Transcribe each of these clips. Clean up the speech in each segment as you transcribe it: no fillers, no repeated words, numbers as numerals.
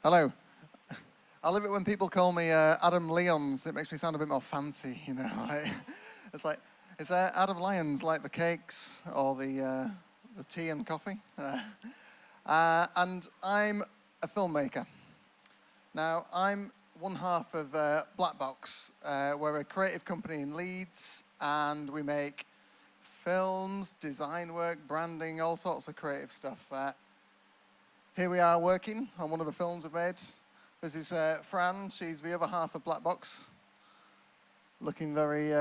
Hello. I love it when people call me Adam Lyons. It makes me sound a bit more fancy, you know. It's like, is Adam Lyons like the cakes or the tea and coffee? And I'm a filmmaker. Now, I'm one half of Black Box. We're a creative company in Leeds, and we make films, design work, branding, all sorts of creative stuff. Here we are working on one of the films we've made. This is Fran. She's the other half of Black Box, looking very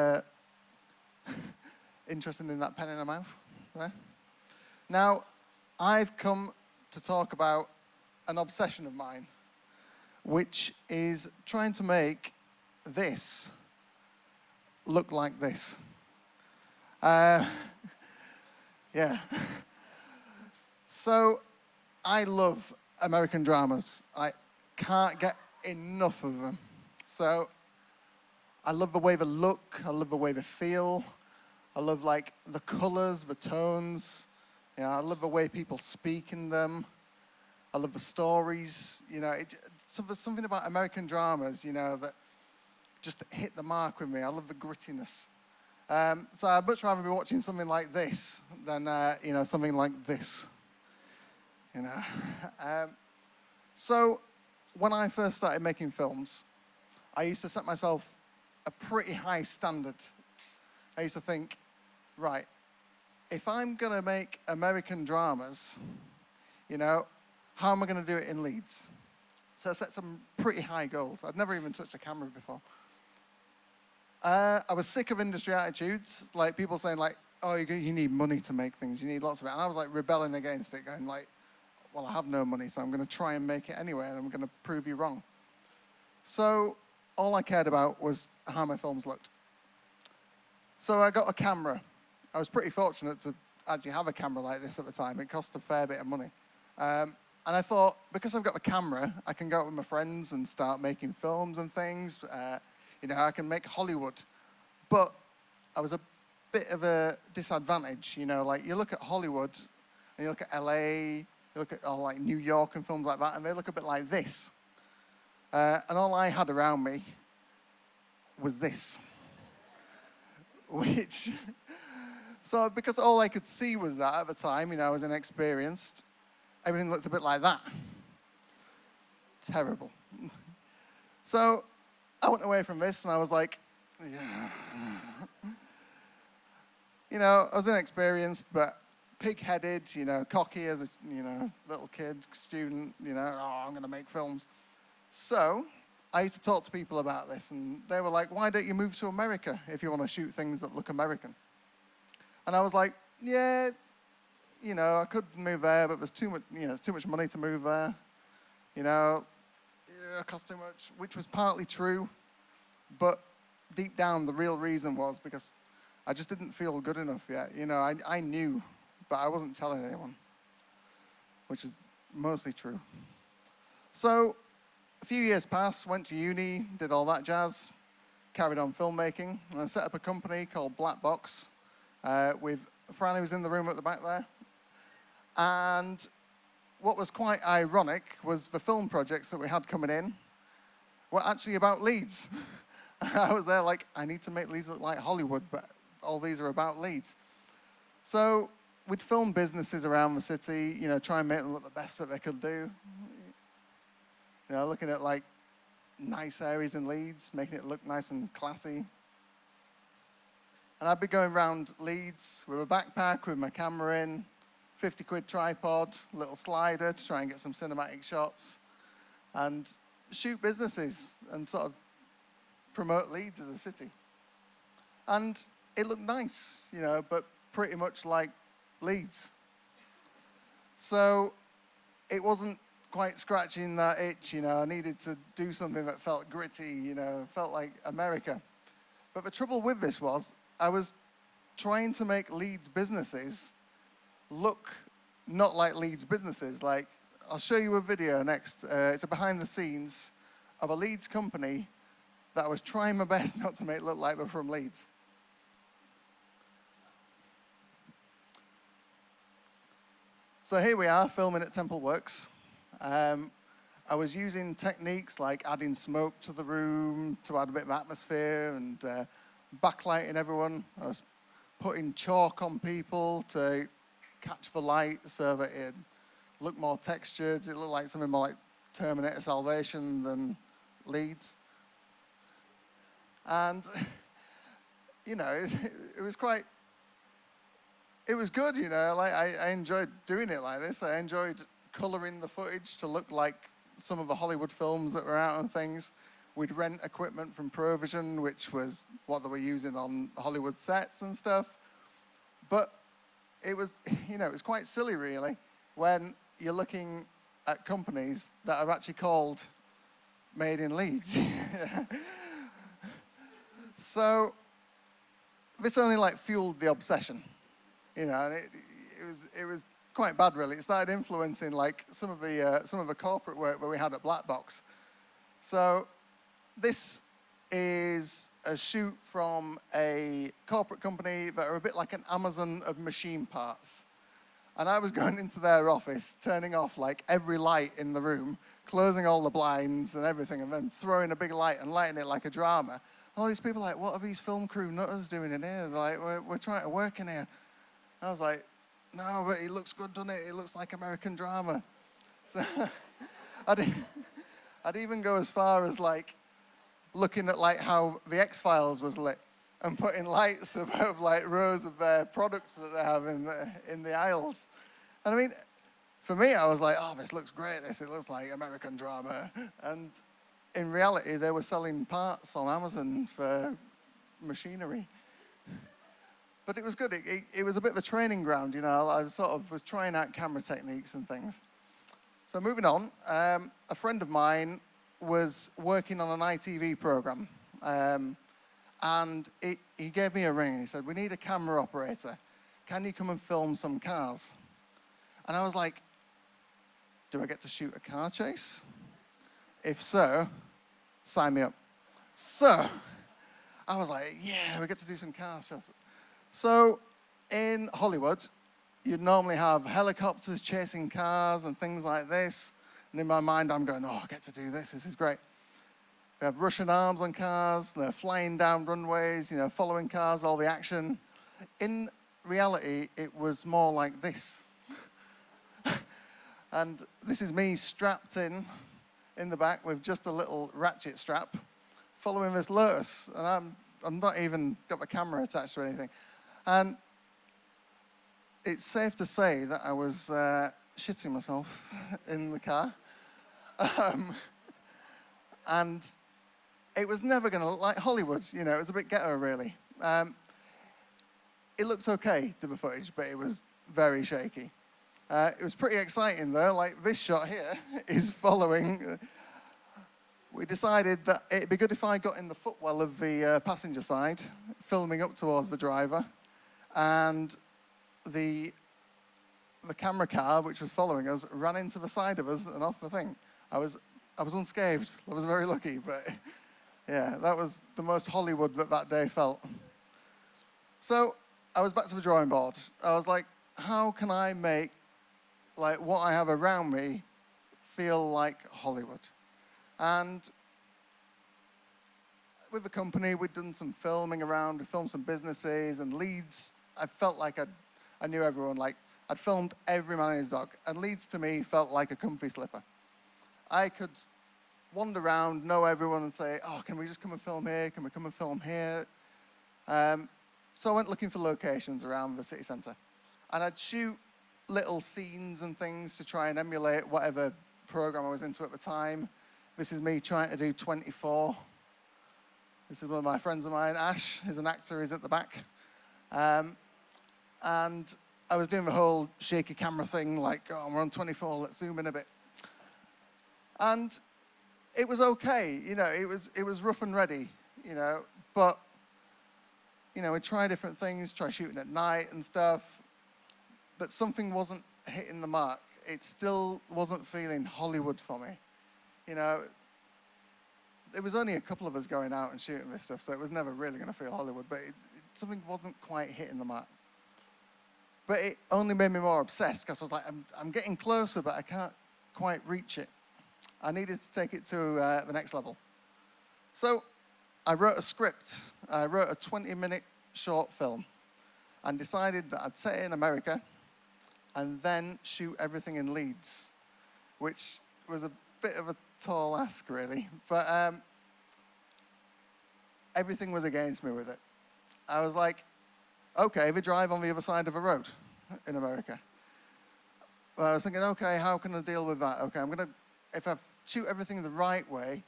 interested in that pen in her mouth. There. Now, I've come to talk about an obsession of mine, which is trying to make this look like this. Yeah. So, I love American dramas. I can't get enough of them. So, I love the way they look. I love the way they feel. I love like the colors, the tones. You know, I love the way people speak in them. I love the stories. You know, there's something about American dramas, you know, that just hit the mark with me. I love the grittiness. So I'd much rather be watching something like this than, you know, something like this. You know. So when I first started making films, I used to set myself a pretty high standard. I used to think, right, if I'm going to make American dramas, you know, how am I going to do it in Leeds? So I set some pretty high goals. I'd never even touched a camera before. I was sick of industry attitudes, like people saying like, oh, you need money to make things, you need lots of it. And I was like rebelling against it, going like, well, I have no money, so I'm going to try and make it anyway, and I'm going to prove you wrong. So all I cared about was how my films looked. So I got a camera. I was pretty fortunate to actually have a camera like this at the time. It cost a fair bit of money. And I thought, because I've got a camera, I can go out with my friends and start making films and things. You know, I can make Hollywood. But I was a bit of a disadvantage, you know, like you look at Hollywood and you look at LA, you look at like New York and films like that, and they look a bit like this. And all I had around me was this. Which, so because all I could see was that at the time, you know, I was inexperienced, everything looked a bit like that. Terrible. So I went away from this and I was like, yeah. You know, I was inexperienced, but pig-headed, you know, cocky as a, you know, little kid, student, you know, oh, I'm going to make films. So I used to talk to people about this, and they were like, why don't you move to America if you want to shoot things that look American? And I was like, yeah, you know, I could move there, but there's too much, you know, it's too much money to move there. You know, it costs too much, which was partly true, but deep down, the real reason was because I just didn't feel good enough yet. You know, I knew, but I wasn't telling anyone, which is mostly true. So a few years passed, went to uni, did all that jazz, carried on filmmaking, and I set up a company called Black Box with Fran, who was in the room at the back there. And what was quite ironic was the film projects that we had coming in were actually about Leeds. I was there like, I need to make Leeds look like Hollywood, but all these are about Leeds. So we'd film businesses around the city, you know, try and make them look the best that they could do. You know, looking at like nice areas in Leeds, making it look nice and classy. And I'd be going around Leeds with a backpack with my camera in, 50 quid tripod, little slider to try and get some cinematic shots, and shoot businesses and sort of promote Leeds as a city. And it looked nice, you know, but pretty much like Leeds. So it wasn't quite scratching that itch, you know. I needed to do something that felt gritty, you know, felt like America. But the trouble with this was I was trying to make Leeds businesses look not like Leeds businesses. Like, I'll show you a video next. It's a behind the scenes of a Leeds company that I was trying my best not to make look like they're from Leeds. So here we are filming at Temple Works. I was using techniques like adding smoke to the room to add a bit of atmosphere and backlighting everyone. I was putting chalk on people to catch the light so that it looked more textured. It looked like something more like Terminator Salvation than Leeds. And, you know, it was quite, it was good, you know. Like I enjoyed doing it like this. I enjoyed coloring the footage to look like some of the Hollywood films that were out and things. We'd rent equipment from Provision, which was what they were using on Hollywood sets and stuff. But it was, you know, it was quite silly, really, when you're looking at companies that are actually called Made in Leeds. So this only like fueled the obsession, you know, and it was quite bad, really. It started influencing like some of the corporate work that we had at Black Box. So this is a shoot from a corporate company that are a bit like an Amazon of machine parts. And I was going into their office, turning off like every light in the room, closing all the blinds and everything, and then throwing a big light and lighting it like a drama. All these people are like, what are these film crew nutters doing in here? They're like, we're trying to work in here. I was like, no, but it looks good, doesn't it? It looks like American drama. So I'd even go as far as like looking at like how the X-Files was lit and putting lights above like rows of their products that they have in the aisles. And I mean, for me, I was like, oh, this looks great. It looks like American drama. And in reality, they were selling parts on Amazon for machinery. But it was good. It was a bit of a training ground, you know. I sort of was trying out camera techniques and things. So moving on, a friend of mine was working on an ITV program. And he gave me a ring. He said, we need a camera operator. Can you come and film some cars? And I was like, do I get to shoot a car chase? If so, sign me up. So I was like, yeah, we get to do some car stuff. So in Hollywood, you'd normally have helicopters chasing cars and things like this. And in my mind, I'm going, oh, I get to do this. This is great. We have Russian arms on cars. They're flying down runways, you know, following cars, all the action. In reality, it was more like this. And this is me strapped in the back with just a little ratchet strap, following this Lotus. And I'm not even got the camera attached to anything. And it's safe to say that I was shitting myself in the car. And it was never going to look like Hollywood. You know, it was a bit ghetto, really. It looked okay, the footage, but it was very shaky. It was pretty exciting, though. Like, this shot here is following. We decided that it'd be good if I got in the footwell of the passenger side, filming up towards the driver, and the camera car, which was following us, ran into the side of us and off the thing. I was unscathed. I was very lucky, but yeah, that was the most Hollywood that day felt. So I was back to the drawing board. I was like, how can I make like what I have around me feel like Hollywood? And with the company, we'd done some filming around. We filmed some businesses and Leeds. I felt like I knew everyone. Like, I'd filmed every man and his dog. And Leeds, to me, felt like a comfy slipper. I could wander around, know everyone, and say, oh, can we just come and film here? Can we come and film here? So I went looking for locations around the city centre. And I'd shoot little scenes and things to try and emulate whatever program I was into at the time. This is me trying to do 24. This is one of my friends of mine, Ash, who's an actor, he's at the back. And I was doing the whole shaky camera thing, like, oh, we're on 24, let's zoom in a bit. And it was okay, you know, it was rough and ready, you know, but, you know, we try different things, try shooting at night and stuff, but something wasn't hitting the mark. It still wasn't feeling Hollywood for me. You know, there was only a couple of us going out and shooting this stuff, so it was never really going to feel Hollywood, but something wasn't quite hitting the mark. But it only made me more obsessed, because I was like, I'm getting closer, but I can't quite reach it. I needed to take it to the next level. So I wrote a script. I wrote a 20-minute short film and decided that I'd set it in America and then shoot everything in Leeds, which was a bit of a tall ask, really. But everything was against me with it. I was like, okay, we drive on the other side of a road in America. Well, I was thinking, okay, how can I deal with that? Okay, if I shoot everything the right way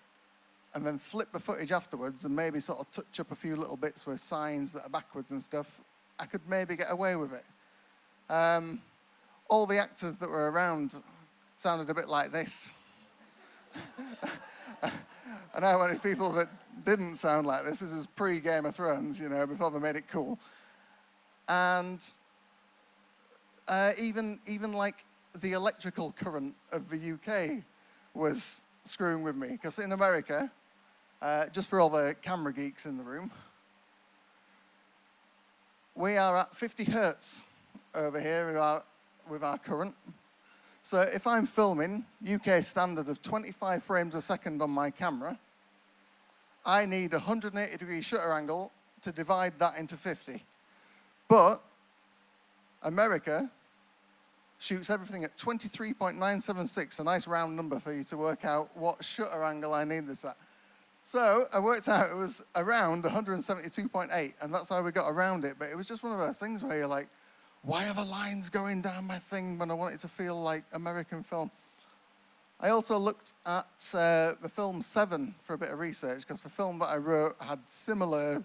and then flip the footage afterwards and maybe sort of touch up a few little bits with signs that are backwards and stuff, I could maybe get away with it. All the actors that were around sounded a bit like this. And I wanted people that didn't sound like this. This is pre-Game of Thrones, before they made it cool. And even like the electrical current of the UK was screwing with me. Because in America, just for all the camera geeks in the room, we are at 50 hertz over here with our current. So if I'm filming UK standard of 25 frames a second on my camera, I need a 180-degree shutter angle to divide that into 50. But America shoots everything at 23.976, a nice round number for you to work out what shutter angle I need this at. So I worked out it was around 172.8, and that's how we got around it. But it was just one of those things where you're like, why are the lines going down my thing when I want it to feel like American film? I also looked at the film Seven for a bit of research, because the film that I wrote had similar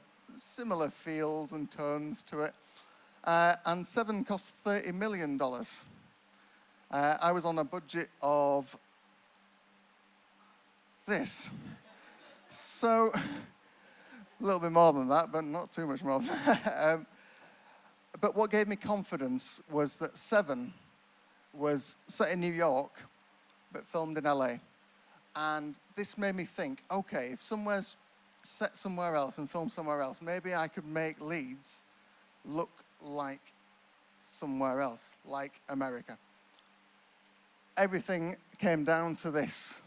feels and tones to it. And Seven cost $30 million. I was on a budget of this. So, a little bit more than that, but not too much more than that. But what gave me confidence was that Seven was set in New York, but filmed in LA. And this made me think, okay, if somewhere's set somewhere else and filmed somewhere else, maybe I could make Leeds look like somewhere else, like America. Everything came down to this.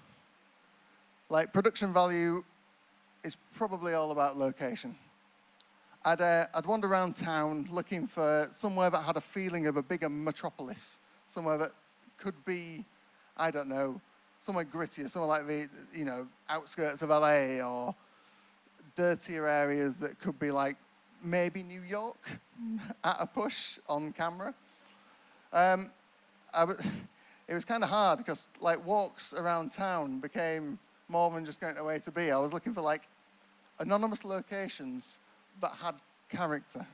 Like, production value is probably all about location. I'd wander around town looking for somewhere that had a feeling of a bigger metropolis, somewhere that could be, I don't know, somewhere grittier, somewhere like the, outskirts of LA, or dirtier areas that could be like maybe New York at a push on camera. It was kind of hard because like walks around town became more than just going to A to B. I was looking for like anonymous locations that had character.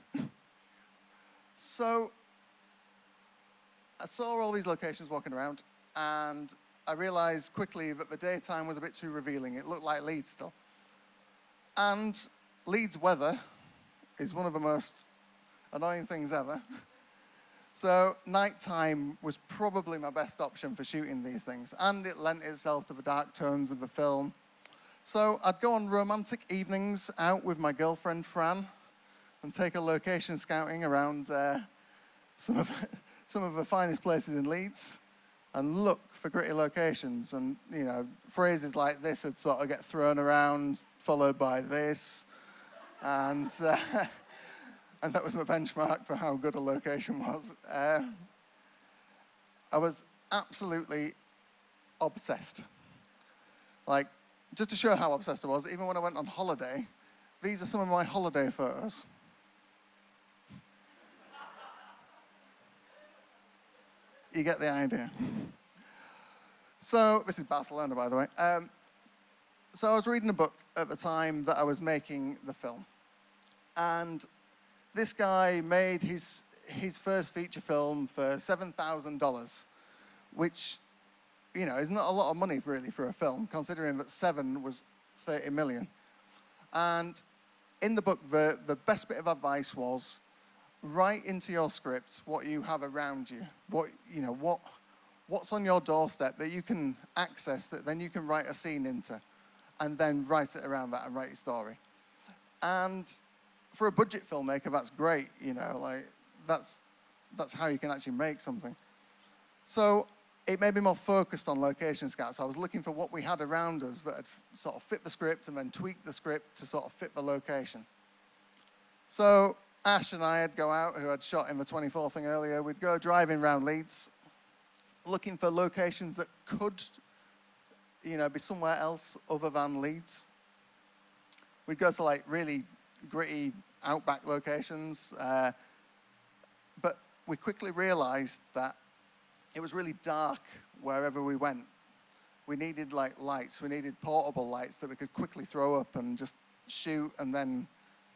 So I saw all these locations walking around, and I realized quickly that the daytime was a bit too revealing. It looked like Leeds still. And Leeds weather is one of the most annoying things ever. So nighttime was probably my best option for shooting these things, and it lent itself to the dark tones of the film. So I'd go on romantic evenings out with my girlfriend, Fran, and take a location scouting around some of the finest places in Leeds and look for gritty locations. And, phrases like this would sort of get thrown around, followed by this. And that was my benchmark for how good a location was. I was absolutely obsessed. Like, just to show how obsessed I was, even when I went on holiday, these are some of my holiday photos. You get the idea. So, this is Barcelona, by the way. So I was reading a book at the time that I was making the film. And this guy made his first feature film for $7,000, which, is not a lot of money really for a film, considering that Seven was 30 million. And in the book, the best bit of advice was, write into your script what you have around you, what's on your doorstep that you can access, that then you can write a scene into, and then write it around that and write your story. And for a budget filmmaker, that's great, that's how you can actually make something. So it made me more focused on location scouts. I was looking for what we had around us that had sort of fit the script and then tweaked the script to sort of fit the location. So Ash and I would go out, who had shot in the 24 thing earlier. We'd go driving around Leeds, looking for locations that could, be somewhere else other than Leeds. We'd go to like really gritty outback locations, but we quickly realized that it was really dark wherever we went. We needed like lights. We needed portable lights that we could quickly throw up and just shoot and then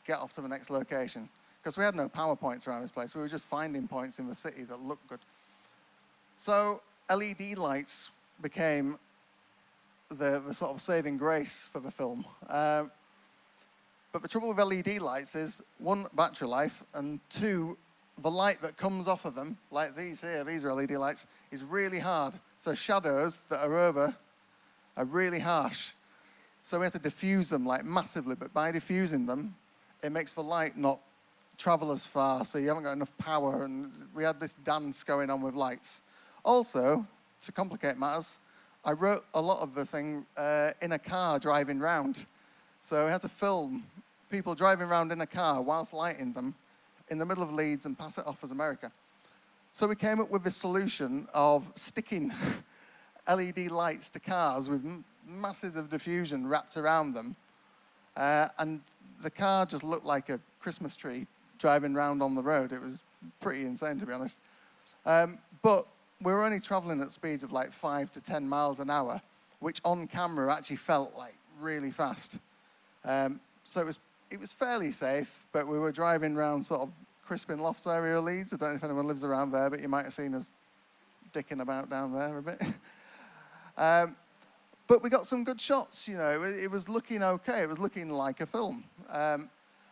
get off to the next location. Because we had no power points around this place. We were just finding points in the city that looked good. So LED lights became the sort of saving grace for the film. But the trouble with LED lights is, one, battery life, and two, the light that comes off of them, like these here, these are LED lights, is really hard. So shadows that are over are really harsh. So we have to diffuse them like massively, but by diffusing them, it makes the light not travel as far, so you haven't got enough power, and we had this dance going on with lights. Also, to complicate matters, I wrote a lot of the thing in a car driving round. So we had to film people driving around in a car whilst lighting them in the middle of Leeds and pass it off as America. So we came up with this solution of sticking LED lights to cars with masses of diffusion wrapped around them. And the car just looked like a Christmas tree driving around on the road. It was pretty insane, to be honest. But we were only traveling at speeds of like 5 to 10 miles an hour, which on camera actually felt like really fast. So it was fairly safe, but we were driving around sort of Crispin Lofts area of Leeds. I don't know if anyone lives around there, but you might have seen us dicking about down there a bit. But we got some good shots, It was looking okay. It was looking like a film.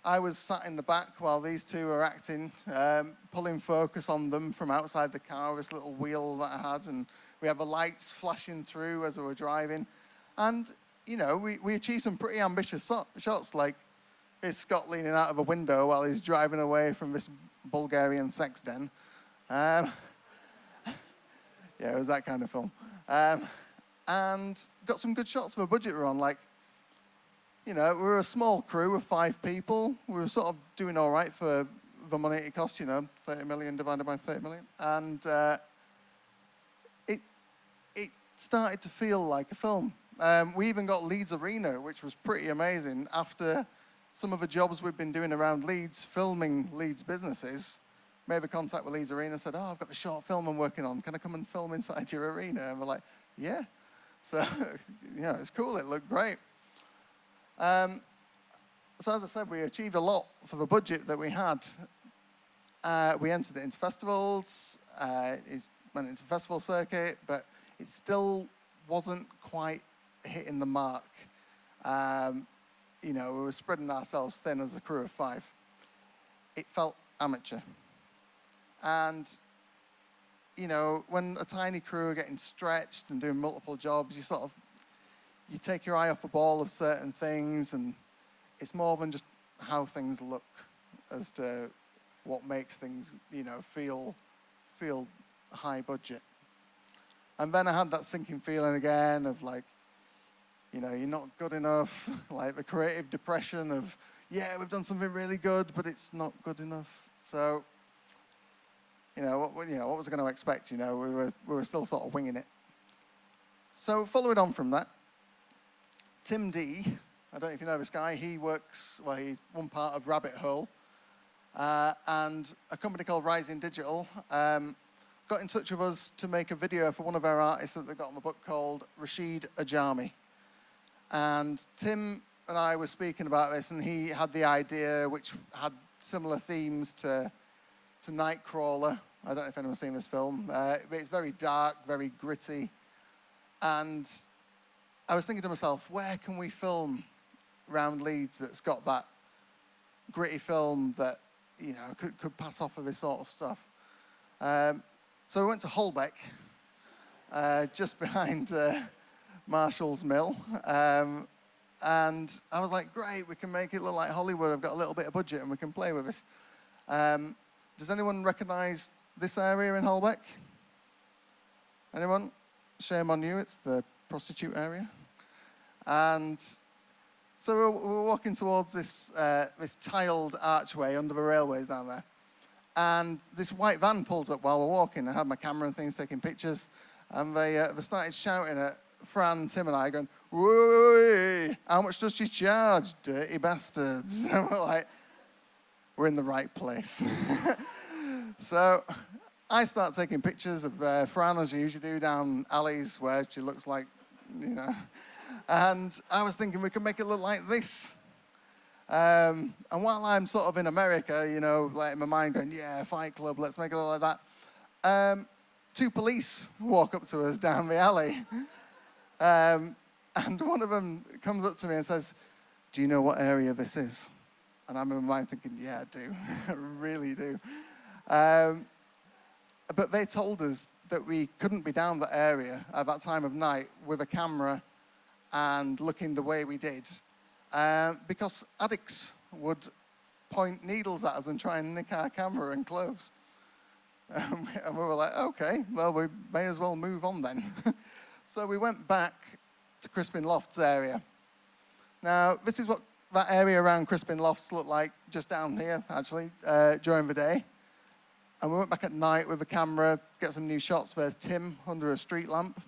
I was sat in the back while these two were acting, pulling focus on them from outside the car, this little wheel that I had, and we had the lights flashing through as we were driving. And, we achieved some pretty ambitious shots, like here's Scott leaning out of a window while he's driving away from this Bulgarian sex den. Yeah, it was that kind of film. And got some good shots for the budget we're on. Like, we were a small crew of 5 people. We were sort of doing all right for the money it cost, 30 million divided by 30 million. And it started to feel like a film. We even got Leeds Arena, which was pretty amazing. After some of the jobs we've been doing around Leeds, filming Leeds businesses, made a contact with Leeds Arena, said, I've got a short film I'm working on. Can I come and film inside your arena? And we're like, yeah. So, it's cool. It looked great. So as I said, we achieved a lot for the budget that we had. We entered it into festivals. It went into festival circuit, but it still wasn't quite hitting the mark. We were spreading ourselves thin as a crew of 5. It felt amateur. And, when a tiny crew are getting stretched and doing multiple jobs, you take your eye off the ball of certain things, and it's more than just how things look as to what makes things, feel high budget. And then I had that sinking feeling again of like, you're not good enough, like the creative depression of, yeah, we've done something really good, but it's not good enough. So, what was I going to expect? We were still sort of winging it. So following on from that, Tim D, I don't know if you know this guy, he works, he's one part of Rabbit Hole, and a company called Rising Digital got in touch with us to make a video for one of our artists that they got on the book called Rashid Ajami. And Tim and I were speaking about this, and he had the idea, which had similar themes to Nightcrawler. I don't know if anyone's seen this film, but it's very dark, very gritty. And I was thinking to myself, where can we film around Leeds that's got that gritty film that, could pass off of this sort of stuff? So we went to Holbeck, just behind Marshall's Mill. And I was like, great, we can make it look like Hollywood. I've got a little bit of budget and we can play with this. Does anyone recognize this area in Holbeck? Anyone? Shame on you, it's the prostitute area. And so we're walking towards this tiled archway under the railways down there. And this white van pulls up while we're walking. I had my camera and things taking pictures. And they started shouting at Fran, Tim, and I, going, "Whoa, how much does she charge, dirty bastards?" And we're like, we're in the right place. So I start taking pictures of Fran, as you usually do, down alleys where she looks like, you know. And I was thinking we could make it look like this. And while I'm sort of in America, you know, like in my mind going, yeah, Fight Club, let's make it look like that. 2 police walk up to us down the alley. And one of them comes up to me and says, "Do you know what area this is?" And I'm in my mind thinking, yeah, I do. I really do. But they told us that we couldn't be down that area at that time of night with a camera and looking the way we did, because addicts would point needles at us and try and nick our camera and clothes. And we were like, okay, well, we may as well move on then. So we went back to Crispin Lofts area. Now, this is what that area around Crispin Lofts looked like just down here, actually, during the day. And we went back at night with a camera, get some new shots. There's Tim under a street lamp.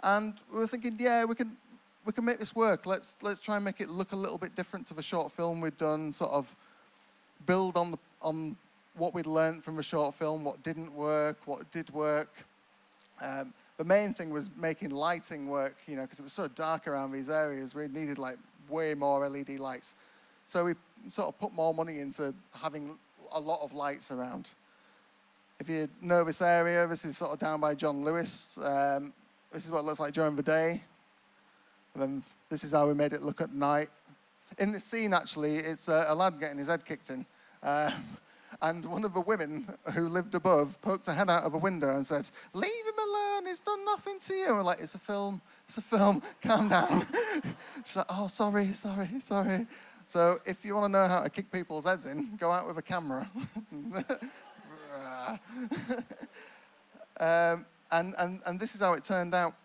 And we were thinking, yeah, we can make this work. Let's try and make it look a little bit different to the short film we'd done, sort of build on what we'd learned from the short film, what didn't work, what did work. The main thing was making lighting work, you know, because it was so dark around these areas. We needed like way more LED lights. So we sort of put more money into having a lot of lights around. If you know this area, this is sort of down by John Lewis. This is what it looks like during the day. And then this is how we made it look at night. In this scene, actually, it's a lad getting his head kicked in. And one of the women who lived above poked her head out of a window and said, "Leave him alone, he's done nothing to you." And we're like, it's a film, calm down. She's like, "Oh, sorry. So if you want to know how to kick people's heads in, go out with a camera. And this is how it turned out.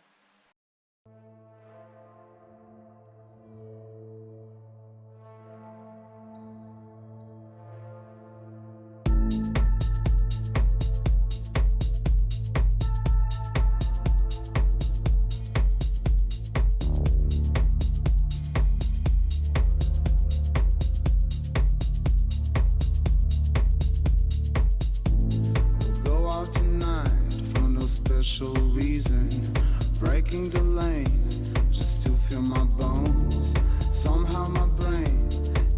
Breaking the lane just to feel my bones. Somehow my brain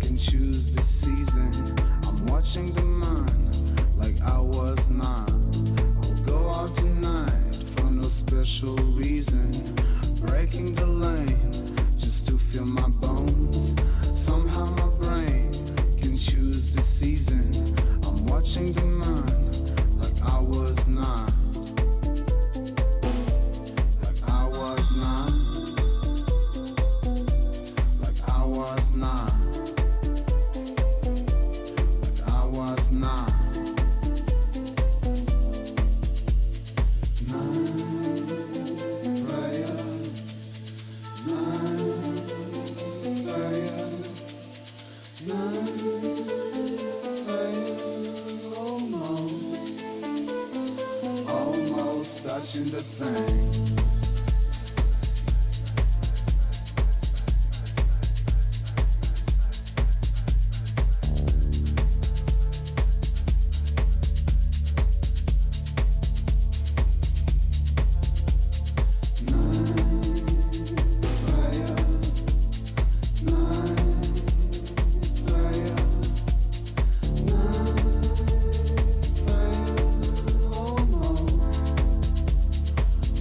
can choose the season. I'm watching the mind like I was 9. I'll go out tonight for no special reason. Breaking the lane just to feel my bones. Somehow my brain can choose the season. I'm watching the mind like I was 9. Touching the thing.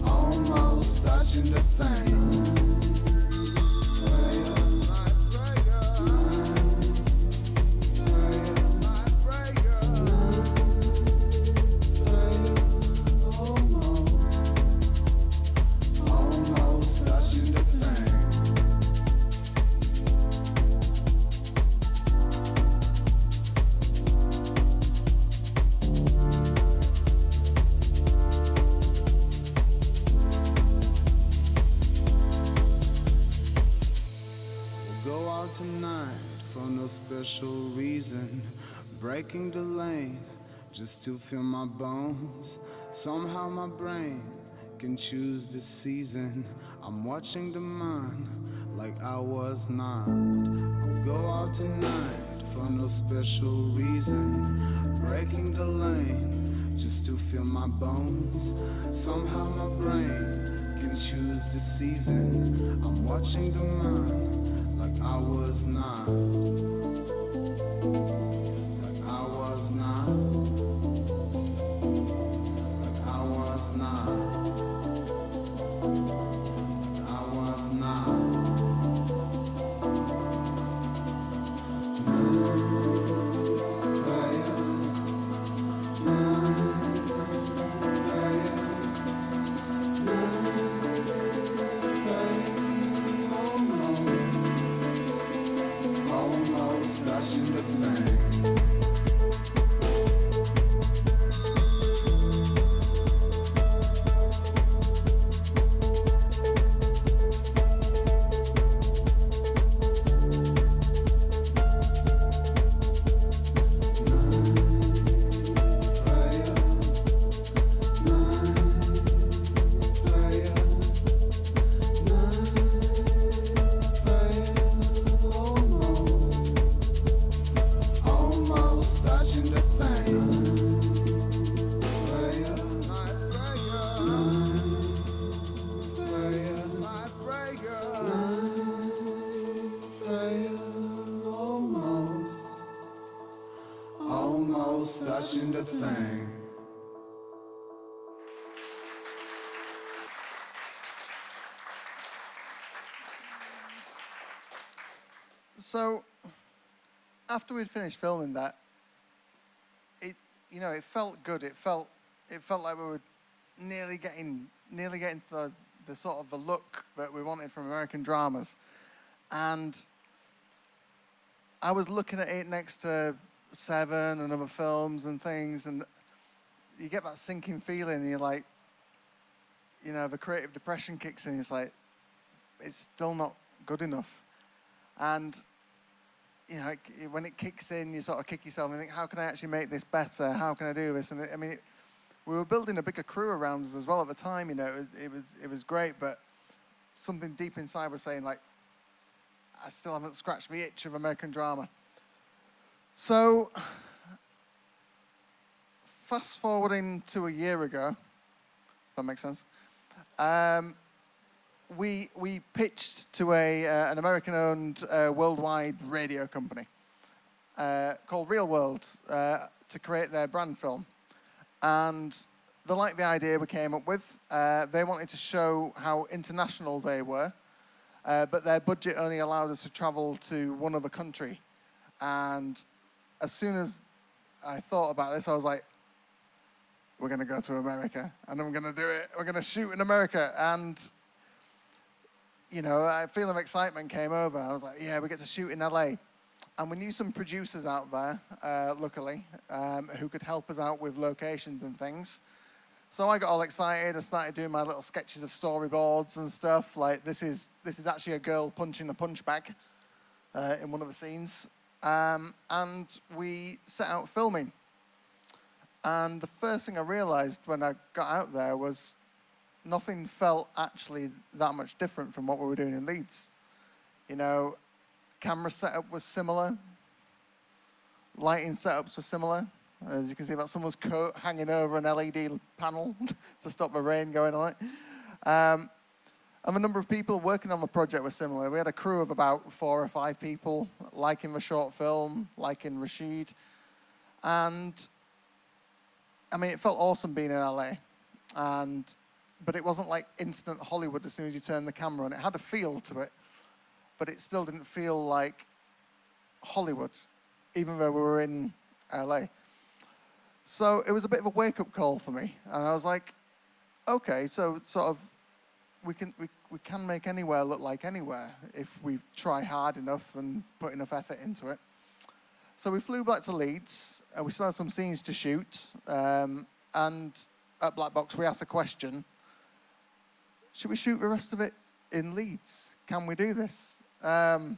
Almost breaking the lane just to feel my bones. Somehow my brain can choose the season. I'm watching the mind like I was not. I'll go out tonight for no special reason. Breaking the lane just to feel my bones. Somehow my brain can choose the season. I'm watching the mind like I was not. Like I was not. Like I was not. Like I was not. Almost touching the thing. Almost touching the thing. Almost touching the thing. So, after we'd finished filming that, it felt good. It felt like we were nearly getting to the sort of the look that we wanted from American dramas. And I was looking at it next to Seven and other films and things, and you get that sinking feeling, and you're like, the creative depression kicks in. It's like, it's still not good enough. And when it kicks in, you sort of kick yourself and think, how can I actually make this better? How can I do this? And we were building a bigger crew around us as well at the time. It was great, but something deep inside was saying, like, I still haven't scratched the itch of American drama. So, fast forwarding to a year ago, if that makes sense. We pitched to an American-owned worldwide radio company called Real World to create their brand film. And they liked the idea we came up with. They wanted to show how international they were, but their budget only allowed us to travel to one other country. And as soon as I thought about this, I was like, we're going to go to America, and I'm going to do it. We're going to shoot in America. And a feeling of excitement came over. I was like, yeah, we get to shoot in LA. And we knew some producers out there, luckily, who could help us out with locations and things. So I got all excited. I started doing my little sketches of storyboards and stuff. Like, this is actually a girl punching a punch bag in one of the scenes. And we set out filming. And the first thing I realized when I got out there was nothing felt actually that much different from what we were doing in Leeds. Camera setup was similar. Lighting setups were similar. As you can see, about someone's coat hanging over an LED panel to stop the rain going on it. And the number of people working on the project was similar. We had a crew of about 4 or 5 people, liking the short film, liking Rashid. And, it felt awesome being in LA. But it wasn't like instant Hollywood as soon as you turn the camera on. It had a feel to it, but it still didn't feel like Hollywood, even though we were in LA. So it was a bit of a wake-up call for me. And I was like, okay, so sort of we can make anywhere look like anywhere if we try hard enough and put enough effort into it. So we flew back to Leeds, and we still had some scenes to shoot. And at Black Box, we asked a question: should we shoot the rest of it in Leeds? Can we do this? And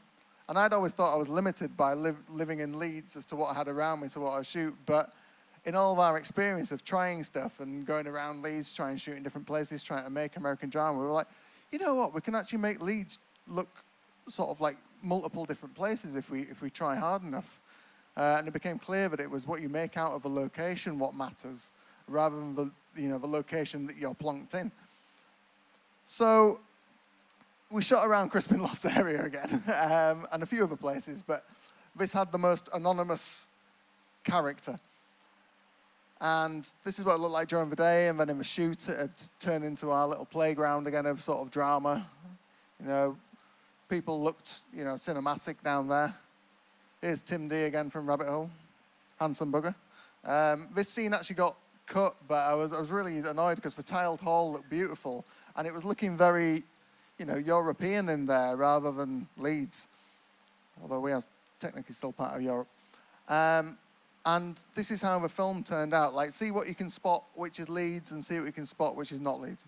And I'd always thought I was limited by living in Leeds as to what I had around me, to what I shoot. But in all of our experience of trying stuff and going around Leeds, trying to shoot in different places, trying to make American drama, we were like, you know what, we can actually make Leeds look sort of like multiple different places if we try hard enough. And it became clear that it was what you make out of a location what matters, rather than the location that you're plonked in. So we shot around Crispin Loft's area again, and a few other places, but this had the most anonymous character. And this is what it looked like during the day, and then in the shoot, it had turned into our little playground again of sort of drama. People looked, cinematic down there. Here's Tim D again from Rabbit Hole, handsome bugger. This scene actually got cut, but I was really annoyed because the tiled hall looked beautiful, and it was looking very, European in there rather than Leeds, although we are technically still part of Europe. And this is how the film turned out. Like, see what you can spot which is Leeds, and see what you can spot which is not Leeds.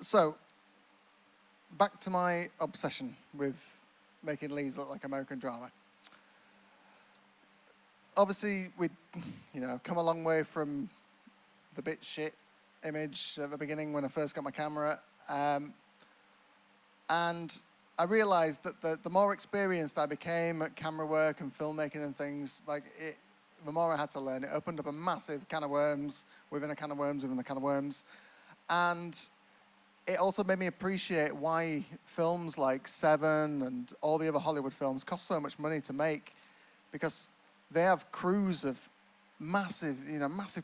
So, back to my obsession with making Leeds look like American drama. Obviously, we'd, come a long way from the bit shit image at the beginning when I first got my camera. And I realized that the more experienced I became at camera work and filmmaking and things, the more I had to learn. It opened up a massive can of worms within a can of worms within a can of worms. And it also made me appreciate why films like Seven and all the other Hollywood films cost so much money to make, because they have crews of massive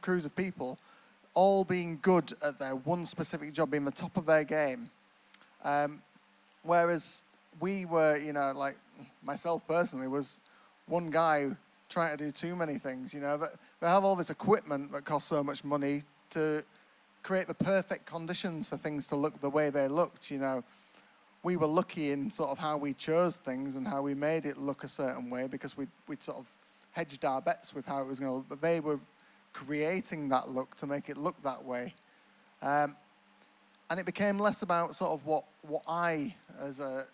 crews of people, all being good at their one specific job, being the top of their game. Whereas we were, like myself personally, was one guy trying to do too many things. They have all this equipment that costs so much money to create the perfect conditions for things to look the way they looked. We were lucky in sort of how we chose things and how we made it look a certain way, because we'd sort of hedged our bets with how it was going to look, but they were creating that look to make it look that way. And it became less about sort of what I, as a,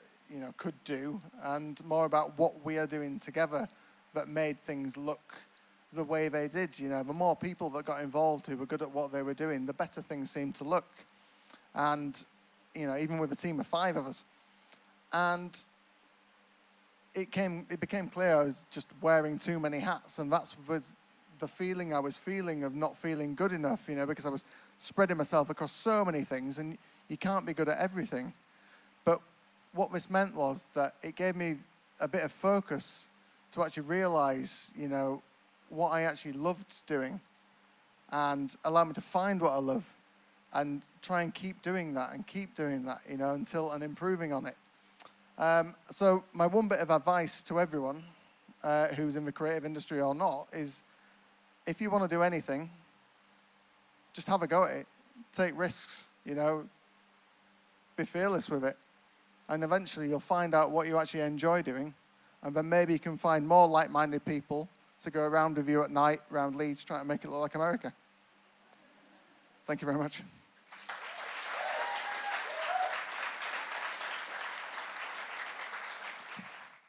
could do, and more about what we are doing together that made things look the way they did. The more people that got involved who were good at what they were doing, the better things seemed to look. And, even with a team of 5 of us. And it became clear I was just wearing too many hats, and that was the feeling I was feeling of not feeling good enough, because I was spreading myself across so many things, and you can't be good at everything. But what this meant was that it gave me a bit of focus to actually realize, you know, what I actually loved doing, and allow me to find what I love and try and keep doing that, you know, until and improving on it. So my one bit of advice to everyone who's in the creative industry or not is, if you want to do anything, just have a go at it. Take risks, you know, be fearless with it. And eventually you'll find out what you actually enjoy doing, and then maybe you can find more like-minded people to go around with you at night around Leeds trying to make it look like America. Thank you very much.